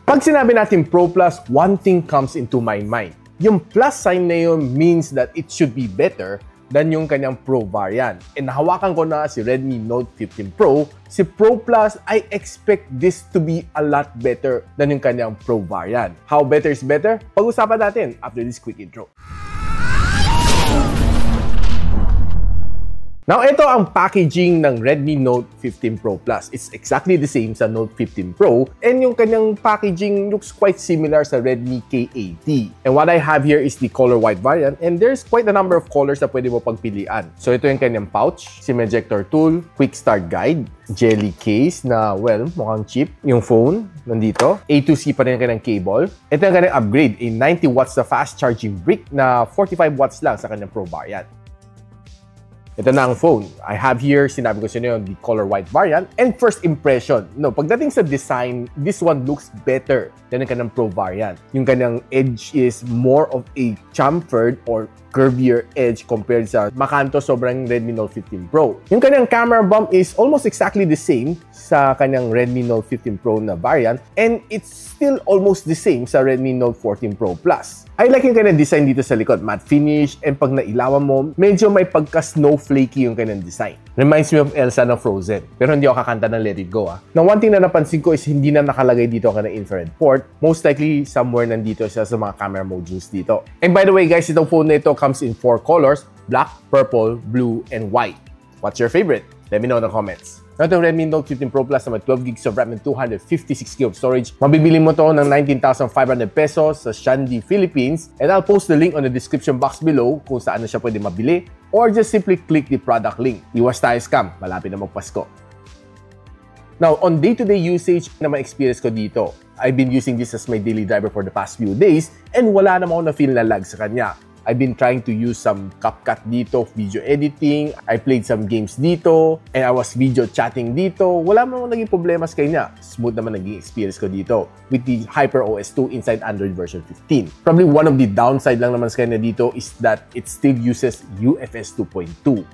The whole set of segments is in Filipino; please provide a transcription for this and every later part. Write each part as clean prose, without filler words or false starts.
Pag sinabi natin Pro Plus, one thing comes into my mind. Yung plus sign na yun means that it should be better than yung kanyang Pro variant. And nahawakan ko na si Redmi Note 15 Pro. Si Pro Plus, I expect this to be a lot better than yung kanyang Pro variant. How better is better? Pag-usapan natin after this quick intro. Now, ito ang packaging ng Redmi Note 15 Pro Plus. It's exactly the same sa Note 15 Pro, and yung kanyang packaging looks quite similar sa Redmi K80. And what I have here is the color white variant, and there's quite a number of colors na pwede mo pagpilian. So, ito yung kanyang pouch, SIM ejector tool, quick start guide, jelly case na, well, mukhang cheap. Yung phone, nandito. A2C pa rin yung kanyang cable. Ito yung kanyang upgrade, a 90 watts na fast charging brick na 45 watts lang sa kanyang Pro variant. Ito na ang phone. I have here, sinabi ko sa inyo, the color white variant. And first impression, no, pagdating sa design, this one looks better than yung kanyang Pro variant. Yung kanyang edge is more of a chamfered or curvier edge compared sa makanto sobrang Redmi Note 15 Pro. Yung kanyang camera bump is almost exactly the same sa kanyang Redmi Note 15 Pro na variant, and it's still almost the same sa Redmi Note 14 Pro Plus. I like yung kanyang design dito sa likod, matte finish, and pag nailawan mo, medyo may pagka-snowflakey yung kanyang design. Reminds me of Elsa na Frozen. Pero hindi ako kakanta ng Let It Go. Now, one thing na napansin ko is hindi na nakalagay dito ang kanyang infrared port. Most likely, somewhere nandito siya sa mga camera modules dito. And by the way, guys, itong phone na ito comes in 4 colors: black, purple, blue, and white. What's your favorite? Let me know in the comments. Now, itong Redmi Note 15 Pro Plus na may 12 gigs of RAM and 256GB of storage. Mabibili mo to ng 19,500 pesos sa Shandi, Philippines. And I'll post the link on the description box below kung saan na siya pwede mabili. Or just simply click the product link. Iwas tayo scam. Malapit na magpasko. Now, on day-to-day usage na ma-experience ko dito, I've been using this as my daily driver for the past few days and wala naman ako na-feel na lag sa kanya. I've been trying to use some CapCut dito, video editing. I played some games dito, and I was video chatting dito. Wala naman naging problema sa kanya. Smooth naman naging experience ko dito with the HyperOS 2 inside Android version 15. Probably one of the downside lang naman sa kanya dito is that it still uses UFS 2.2.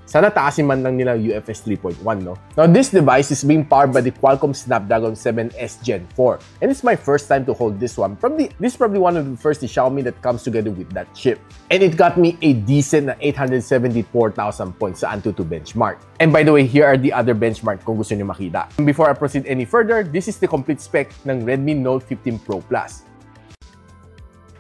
Sana taasin man lang nila UFS 3.1, no? Now, this device is being powered by the Qualcomm Snapdragon 7S Gen 4. And it's my first time to hold this one. This is probably one of the first Xiaomi that comes together with that chip. And it got me a decent na 874,000 points sa Antutu benchmark. And by the way, here are the other benchmark kung gusto nyo makita. And before I proceed any further, this is the complete spec ng Redmi Note 15 Pro Plus.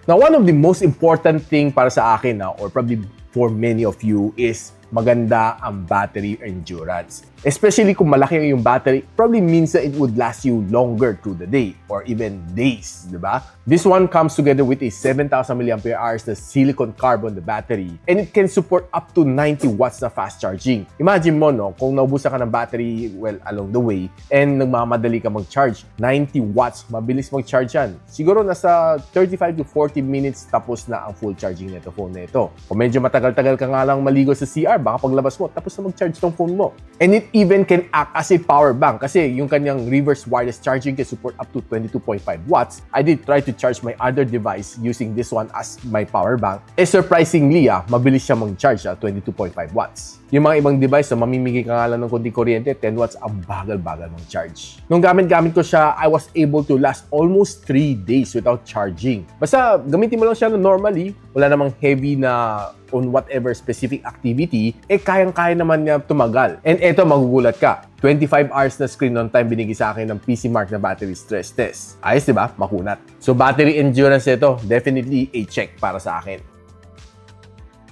Now, one of the most important thing para sa akin, or probably for many of you, is maganda ang battery endurance. Especially kung malaki yung battery, probably means that it would last you longer through the day or even days, di ba? This one comes together with a 7,000 mAh na silicon carbon the battery, and it can support up to 90 watts na fast charging. Imagine mo, no, kung naubusan ka ng battery, well, along the way, and nagmamadali ka mag-charge, 90 watts, mabilis mag-charge yan. Siguro nasa 35 to 40 minutes tapos na ang full charging nito phone na ito. Kung medyo matagal-tagal ka nga lang maligo sa CR, baka paglabas mo, tapos na mag-charge tong phone mo. And it even can act as a power bank kasi yung kanyang reverse wireless charging can support up to 22.5 watts. I did try to charge my other device using this one as my power bank. Surprisingly, mabilis siya mag-charge at 22.5 watts. Yung mga ibang device na mamimigay ka nga lang ng konting kuryente, 10 watts, ang bagal-bagal ng charge. Nung gamit-gamit ko siya, I was able to last almost 3 days without charging. Basta gamitin mo lang siya normally, wala namang heavy na on whatever specific activity, kayang-kaya naman niya tumagal. And eto, magugulat ka. 25 hours na screen on time binigay sa akin ng PC Mark na battery stress test. Ayos, diba? Makunat. So, battery endurance ito, definitely a check para sa akin.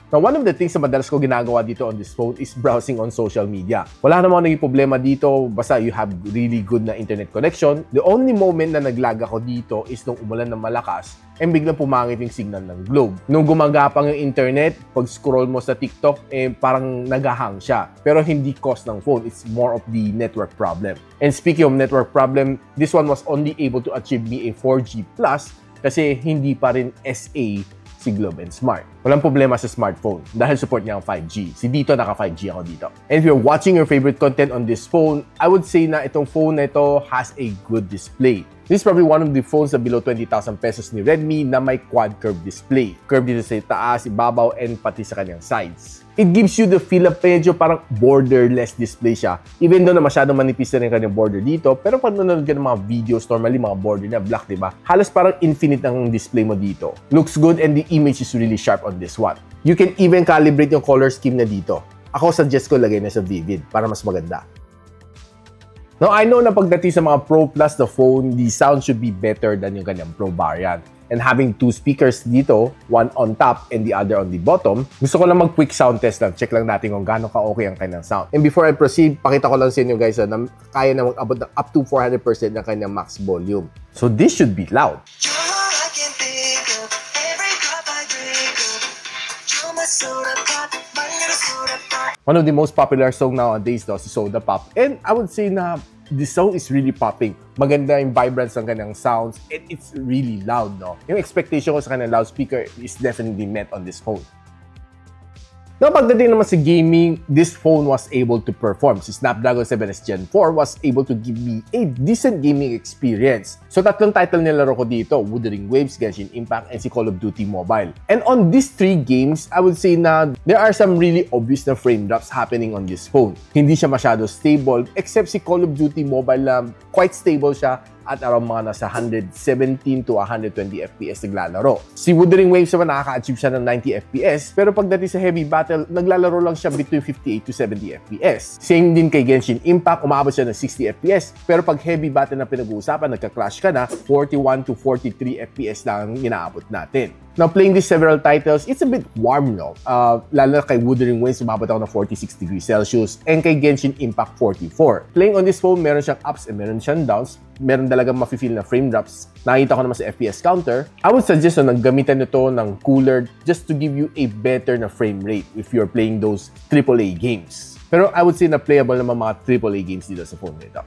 Now, one of the things na madalas ko ginagawa dito on this phone is browsing on social media. Wala namang naging problema dito, basta you have really good na internet connection. The only moment na naglag ako dito is nung umulan ng malakas and biglang pumangit yung signal ng Globe. Nung gumagapang yung internet, pag scroll mo sa TikTok, parang nagahang siya. Pero hindi cause ng phone, it's more of the network problem. And speaking of network problem, this one was only able to achieve me a 4G plus kasi hindi pa rin SA si Globe and Smart. Walang problema sa smartphone dahil support niya ang 5G. Si dito naka 5G ako dito. And if you're watching your favorite content on this phone, I would say na itong phone na ito has a good display. This is probably one of the phones na below 20,000 pesos ni Redmi na may quad curve display. Curve dito sa taas, ibabaw, and pati sa kanyang sides. It gives you the feel of medyo parang borderless display siya. Even though na masyadong manipis na rin kanyang border dito, pero pag nanonood ka ng mga videos, normally mga border na black, diba? Halos parang infinite ang display mo dito. Looks good and the image is really sharp on this one. You can even calibrate yung color scheme na dito. Ako suggest ko lagay na sa vivid para mas maganda. Now, I know na pagdating sa mga Pro Plus na phone, the sound should be better than yung kanyang Pro variant. And having two speakers dito, one on top and the other on the bottom, gusto ko lang mag-quick sound test lang. Check lang natin kung gaano ka-okay ang kanyang sound. And before I proceed, pakita ko lang sa inyo guys na kaya na mag-abot ng up to 400% ng kanyang max volume. So this should be loud. One of the most popular song nowadays though, si Soda Pop. And I would say na the song is really popping. Maganda yung vibrance ng kanyang sounds and it's really loud, no? Yung expectation ko sa kanyang loudspeaker is definitely met on this phone. Now, pagdating naman sa gaming, this phone was able to perform. Si Snapdragon 7S Gen 4 was able to give me a decent gaming experience. So, tatlong title nilaro ko dito, Wuthering Waves, Genshin Impact, and si Call of Duty Mobile. And on these three games, I would say na there are some really obvious na frame drops happening on this phone. Hindi siya masyado stable, except si Call of Duty Mobile na quite stable siya at around mga nasa 117 to 120 FPS naglalaro. Si Wuthering Waves naman nakaka-achieve siya ng 90 FPS, pero pagdating sa heavy battle, naglalaro lang siya between 58 to 70 FPS. Same din kay Genshin Impact, umabot siya ng 60 FPS, pero pag heavy battle na pinag-uusapan, nagka-clash ka na, 41 to 43 FPS lang ang inaabot natin. Now, playing these several titles, it's a bit warm, no? Lalo na kay Wuthering Waves, umabot ako ng 46 degrees Celsius, and kay Genshin Impact, 44. Playing on this phone, meron siyang ups and meron siyang downs. Meron talagang mafe-feel na frame drops. Nakita ko naman sa FPS counter. I would suggest na naggamitan nito ng cooler just to give you a better na frame rate if you're playing those AAA games. Pero I would say na playable naman mga AAA games dito sa phone nito.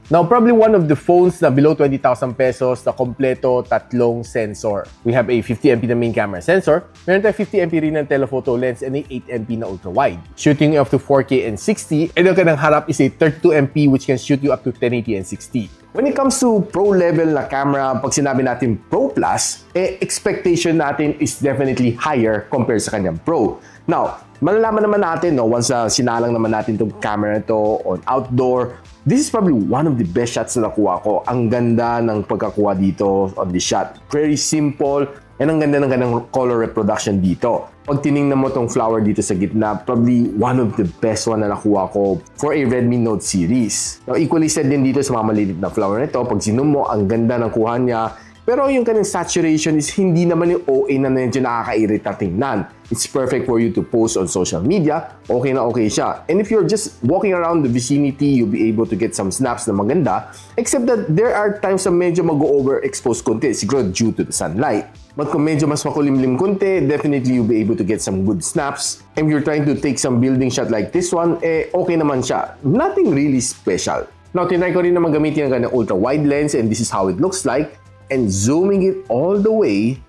Now, probably one of the phones na below 20,000 pesos na kompleto tatlong sensor. We have a 50MP na main camera sensor, meron tayong 50MP rin ng telephoto lens and a 8MP na ultra-wide. Shooting up to 4K and 60, and yung kanang harap is a 32MP which can shoot you up to 1080 and 60. When it comes to pro level na camera, pag sinabi natin Pro Plus, expectation natin is definitely higher compared sa kanyang Pro. Now, malalaman naman natin, no, once sinalang naman natin itong camera nito on outdoor, this is probably one of the best shots na nakuha ko. Ang ganda ng pagkakuha dito on this shot. Very simple, and ang ganda ng kanyang color reproduction dito. Pag tinignan mo tong flower dito sa gitna, probably one of the best one na nakuha ko for a Redmi Note series. Now, equally said din dito sa mga maliit na flower nito, pag zoom mo, ang ganda ng kuha niya. Pero yung kanyang saturation is hindi naman yung OA na medyo nakakairita tingnan. It's perfect for you to post on social media. Okay na okay siya. And if you're just walking around the vicinity, you'll be able to get some snaps na maganda. Except that there are times na medyo mag-overexpose konti, siguro due to the sunlight. But kung medyo mas makulimlim konti, definitely you'll be able to get some good snaps. And if you're trying to take some building shot like this one, okay naman siya. Nothing really special. Now, tinry ko rin naman gamitin ang ultra-wide lens and this is how it looks like. And zooming it all the way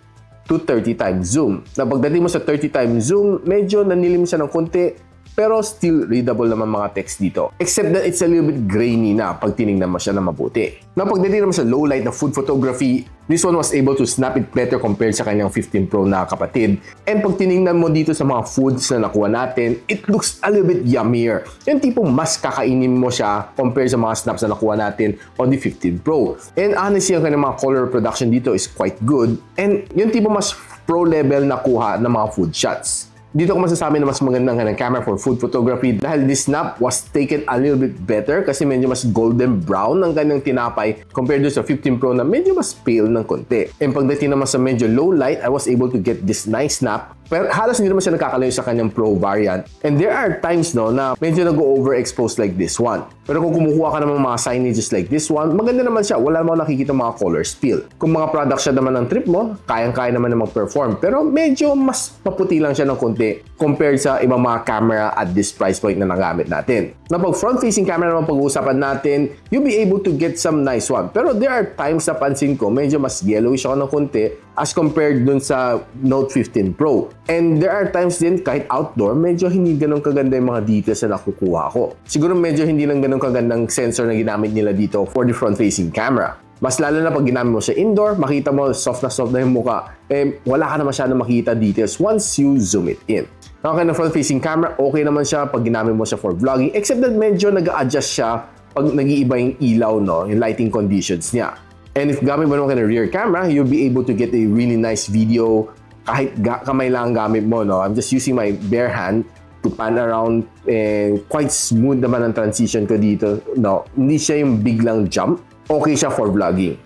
to 30 times zoom. Na pagdating mo sa 30 times zoom, medyo nanilim siya ng konti, pero still readable naman mga text dito. Except that it's a little bit grainy na pag tinignan mo siya na mabuti. Na pagdating naman sa low light na food photography, this one was able to snap it better compared sa kanyang 15 Pro na kapatid. And pag tinignan mo dito sa mga foods na nakuha natin, it looks a little bit yummier. Yung tipong mas kakainin mo siya compared sa mga snaps na nakuha natin on the 15 Pro. And honestly, yung kanyang mga color production dito is quite good. And yung tipong mas pro level na kuha ng mga food shots. Dito ko masasabi na mas magandang camera for food photography dahil this snap was taken a little bit better kasi medyo mas golden brown ang kanyang tinapay compared to sa 15 Pro na medyo mas pale ng konti. And pagdating naman sa medyo low light, I was able to get this nice snap Pero halos hindi naman siya nakakalayo sa kanyang Pro variant. And there are times no na medyo nag-overexpose like this one. Pero kung kumukuha ka naman mga signages like this one, maganda naman siya. Wala naman nakikita mga color spill. Kung mga product siya naman ng trip mo, kayang-kaya naman na mag-perform. Pero medyo mas maputi lang siya ng konti compared sa ibang mga camera at this price point na nagamit natin. Na pag front-facing camera naman pag-uusapan natin, you'll be able to get some nice one. Pero there are times na pansin ko, medyo mas yellowish ako ng konti as compared dun sa Note 15 Pro. And there are times din, kahit outdoor, medyo hindi ganun kaganda yung mga details na nakukuha ko. Siguro medyo hindi lang ganun kagandang sensor na ginamit nila dito for the front-facing camera. Mas lalo na pag ginamit mo sa indoor, makita mo soft na yung mukha, wala ka na masyadong makita details once you zoom it in. Okay na front-facing camera, okay naman siya pag ginamit mo siya for vlogging, except that medyo nag-a-adjust siya pag nag-iiba yung ilaw, no? Yung lighting conditions niya. And if gamit mo naman ka ng rear camera, you'll be able to get a really nice video kahit kamay lang gamit mo, no? I'm just using my bare hand to pan around and quite smooth naman ang transition ko dito, no? Hindi siya yung biglang jump. Okay siya for vlogging.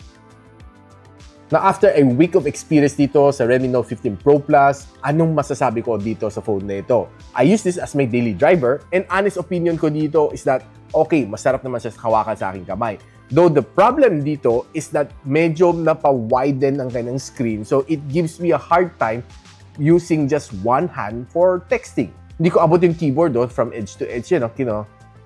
Now, after a week of experience dito sa Redmi Note 15 Pro Plus, anong masasabi ko dito sa phone na ito? I use this as my daily driver, and honest opinion ko dito is that, okay, masarap naman siya sa hawakan sa aking kamay. Though the problem dito is that medyo napa-widen ang kanyang screen, so it gives me a hard time using just one hand for texting. Hindi ko abot yung keyboard from edge to edge,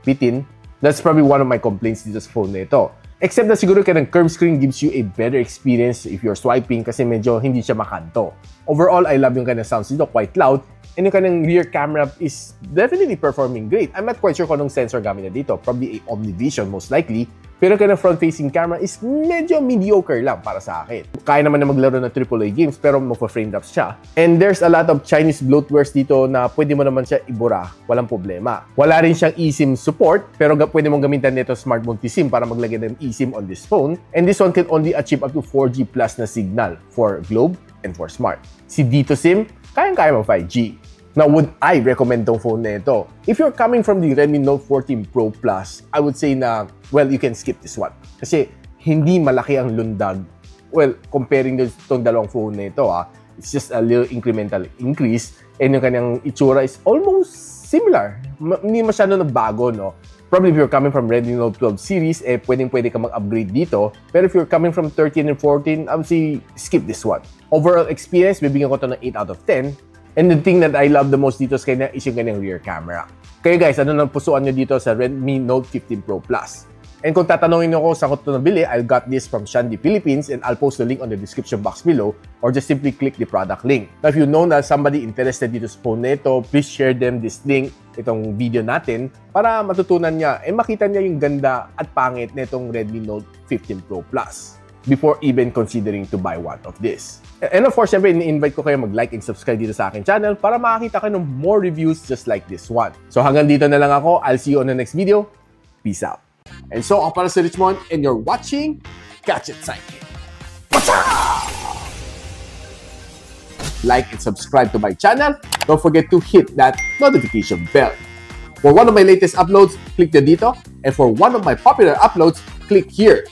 bitin. That's probably one of my complaints dito sa phone na ito. Except na siguro kaya ng curved screen gives you a better experience if you're swiping kasi medyo hindi siya makanto. Overall, I love yung kanyang sounds dito, quite loud. And yung kanyang rear camera is definitely performing great. I'm not quite sure kung anong sensor gamit niya dito. Probably a OmniVision most likely. Pero kanyang front-facing camera is medyo mediocre lang para sa akin. Kaya naman na maglaro ng AAA games pero magpa-frame drops siya. And there's a lot of Chinese bloatwares dito na pwede mo naman siya ibura. Walang problema. Wala rin siyang eSIM support pero pwede mong gamitan nito Smart Multi-SIM para maglagay ng eSIM on this phone. And this one can only achieve up to 4G plus na signal for Globe and for Smart. Si Dito SIM, kayang-kaya mo 5G. Now, would I recommend tong phone na ito? If you're coming from the Redmi Note 14 Pro Plus, I would say na, well, you can skip this one. Kasi hindi malaki ang lundag. Well, comparing itong dalawang phone na ito, it's just a little incremental increase. And yung kanyang itsura is almost similar. Hindi masyado nagbago, no? Probably if you're coming from Redmi Note 12 series, pwedeng-pwede ka mag-upgrade dito. Pero if you're coming from 13 and 14, I would say skip this one. Overall experience, bibigyan ko ito ng 8 out of 10. And the thing that I love the most dito sa kanya is yung kanyang rear camera. Kayo guys, ano nang pusuan nyo dito sa Redmi Note 15 Pro Plus? And kung tatanungin nyo ko saan ko ito nabili, I got this from Shandy Philippines and I'll post the link on the description box below or just simply click the product link. Now, if you know na somebody interested dito sa phone na ito, please share them this link, itong video natin, para matutunan niya and makita niya yung ganda at pangit na itong Redmi Note 15 Pro Plus before even considering to buy one of this. And of course, syempre, in-invite ko kayo mag-like and subscribe dito sa aking channel para makakita kayo ng more reviews just like this one. So hanggang dito na lang ako. I'll see you on the next video. Peace out. And so, ako para si Richmond and you're watching Gadget Sidekick. Like and subscribe to my channel. Don't forget to hit that notification bell. For one of my latest uploads, click the dito. And for one of my popular uploads, click here.